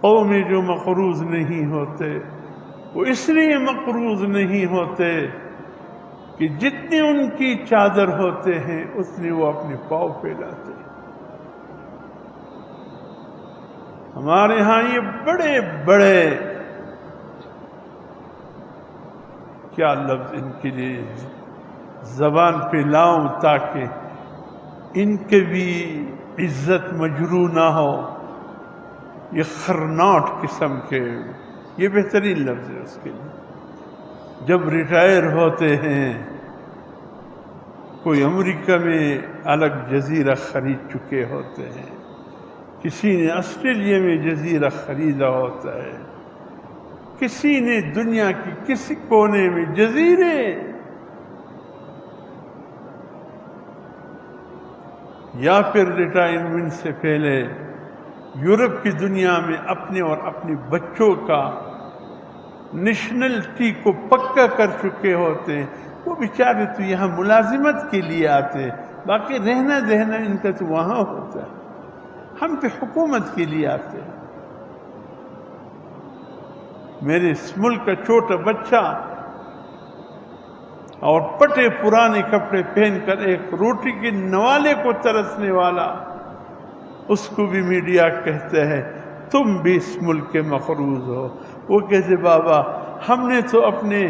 قومیں جو مقروض نہیں ہوتے وہ اس لیے مقروض نہیں ہوتے کہ جتنے ان کی چادر ہوتے ہیں اتنے وہ اپنے پاؤں پھیلاتے ہیں۔ ہمارے ہاں یہ بڑے بڑے کیا لفظ ان کے لیے زبان پہ لاؤں تاکہ ان کے بھی عزت مجروح نہ ہو، یہ خرناٹ قسم کے، یہ بہترین لفظ ہے اس کے لیے۔ جب ریٹائر ہوتے ہیں، کوئی امریکہ میں الگ جزیرہ خرید چکے ہوتے ہیں، کسی نے آسٹریلیا میں جزیرہ خریدا ہوتا ہے، کسی نے دنیا کی کسی کونے میں جزیرے، یا پھر ریٹائرمنٹ سے پہلے یورپ کی دنیا میں اپنے اور اپنے بچوں کا نیشنلٹی کو پکا کر چکے ہوتے ہیں، وہ بیچارے تو یہاں ملازمت کے لیے آتے، باقی رہنا دہنا ان کا تو وہاں ہوتا ہے، ہم پہ حکومت کے لیے آتے ہیں۔ میرے اس ملک کا چھوٹا بچہ اور پٹے پرانے کپڑے پہن کر ایک روٹی کے نوالے کو ترسنے والا، اس کو بھی میڈیا کہتے ہیں تم بھی اس ملک کے مقروض ہو۔ وہ کہتے بابا ہم نے تو اپنے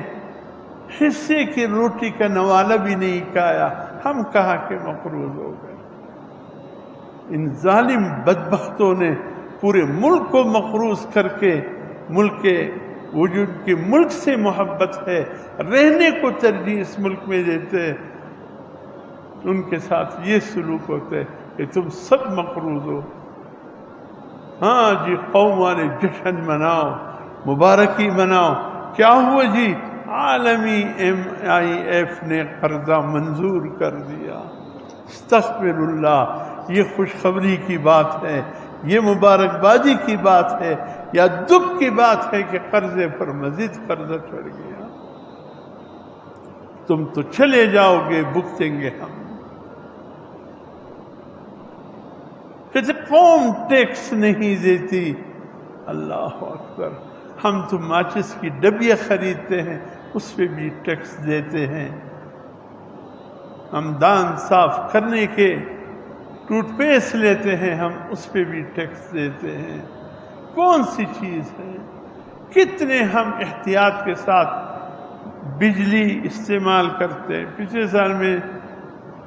حصے کی روٹی کا نوالہ بھی نہیں کھایا، ہم کہاں کے مقروض ہو گئے۔ ان ظالم بدبختوں نے پورے ملک کو مقروض کر کے ملک کے وجود کے ملک سے محبت ہے، رہنے کو ترجیح اس ملک میں دیتے، ان کے ساتھ یہ سلوک ہوتے کہ تم سب مقروض ہو۔ ہاں جی قوم والے جشن مناؤ، مبارکی مناؤ، کیا ہوا جی؟ عالمی MIF نے قرضہ منظور کر دیا۔ استغفر اللہ، یہ خوشخبری کی بات ہے، یہ مبارکبادی کی بات ہے یا دکھ کی بات ہے کہ قرضے پر مزید قرضہ چڑھ گیا؟ تم تو چلے جاؤ گے، بھگتیں گے ہم۔ کہتے قوم ٹیکس نہیں دیتی، اللہ اکبر، ہم تو ماچس کی ڈبیاں خریدتے ہیں اس پہ بھی ٹیکس دیتے ہیں، ہم دانت صاف کرنے کے ٹوتھ پیسٹ لیتے ہیں ہم اس پہ بھی ٹیکس دیتے ہیں۔ کون سی چیز ہے؟ کتنے ہم احتیاط کے ساتھ بجلی استعمال کرتے ہیں۔ پچھلے سال میں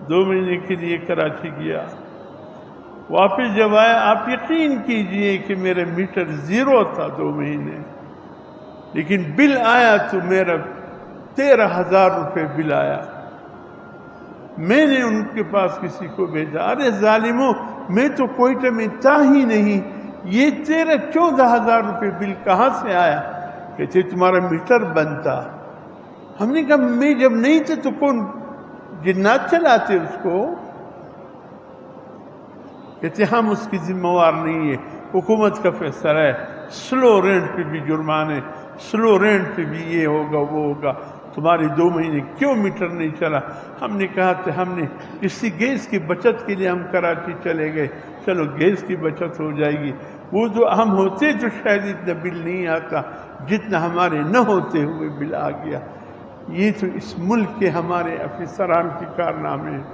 2 مہینے کے لیے کراچی گیا، واپس جب آیا آپ یقین کیجئے کہ میرا میٹر 0 تھا 2 مہینے، لیکن بل آیا تو میرا 13,000 روپے بل آیا۔ میں نے ان کے پاس کسی کو بھیجا، ارے ظالموں میں تو کوئٹہ میں تھا ہی نہیں، یہ 14,000 روپے بل کہاں سے آیا؟ کہتے تمہارا میٹر بند تھا۔ ہم نے کہا میں جب نہیں تھے تو کون جنات چلاتے اس کو؟ کہتے ہم اس کی ذمہ وار نہیں ہے، حکومت کا فیصلہ ہے، سلو رینٹ پہ بھی جرمانے، سلو رینٹ پہ بھی یہ ہوگا وہ ہوگا، تمہاری 2 مہینے کیوں میٹر نہیں چلا؟ ہم نے کہا کہ ہم نے اسی گیس کی بچت کے لیے ہم کراچی چلے گئے، چلو گیس کی بچت ہو جائے گی، وہ جو ہم ہوتے تو شاید اتنا بل نہیں آتا جتنا ہمارے نہ ہوتے ہوئے بل آ گیا۔ یہ تو اس ملک کے ہمارے افسران کی کارنامے ہیں۔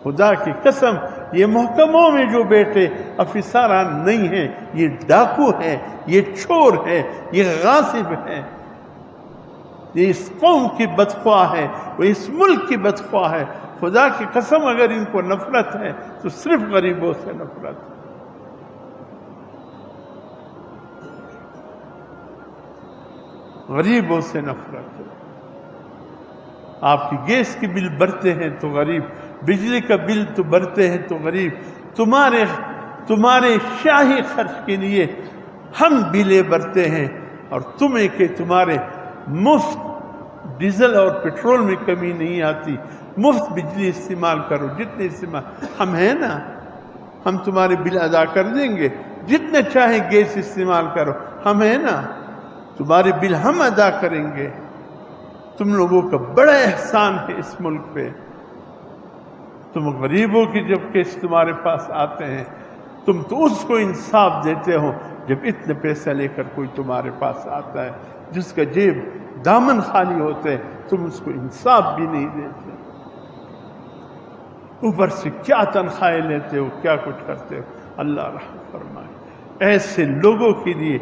خدا کی قسم یہ محکموں میں جو بیٹھے افسران نہیں ہیں، یہ ڈاکو ہیں، یہ چور ہیں، یہ غاصب ہیں، یہ اس قوم کی بدخواہ ہے، وہ اس ملک کی بدخواہ ہے۔ خدا کی قسم اگر ان کو نفرت ہے تو صرف غریبوں سے نفرت ہے۔ غریبوں سے نفرت ہے۔ آپ کی گیس کی بل بھرتے ہیں تو غریب، بجلی کا بل تو بھرتے ہیں تو غریب، تمہارے شاہی خرچ کے لیے ہم بلیں بھرتے ہیں، اور تمہیں کہ تمہارے مفت ڈیزل اور پیٹرول میں کمی نہیں آتی، مفت بجلی استعمال کرو، جتنے استعمال ہم ہیں نا، ہم تمہارے بل ادا کر دیں گے، جتنا چاہے گیس استعمال کرو، ہم ہیں نا، تمہارے بل ہم ادا کریں گے۔ تم لوگوں کا بڑا احسان ہے اس ملک پہ، تم غریبوں کی جب کیس تمہارے پاس آتے ہیں تم تو اس کو انصاف دیتے ہو جب اتنے پیسے لے کر کوئی تمہارے پاس آتا ہے جس کا جیب دامن خالی ہوتے ہیں، تم اس کو انصاف بھی نہیں دیتے، اوپر سے کیا تنخواہیں لیتے ہو، کیا کچھ کرتے ہو۔ اللہ رحم فرمائے۔ ایسے لوگوں کے لیے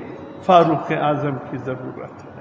فاروق اعظم کی ضرورت ہے۔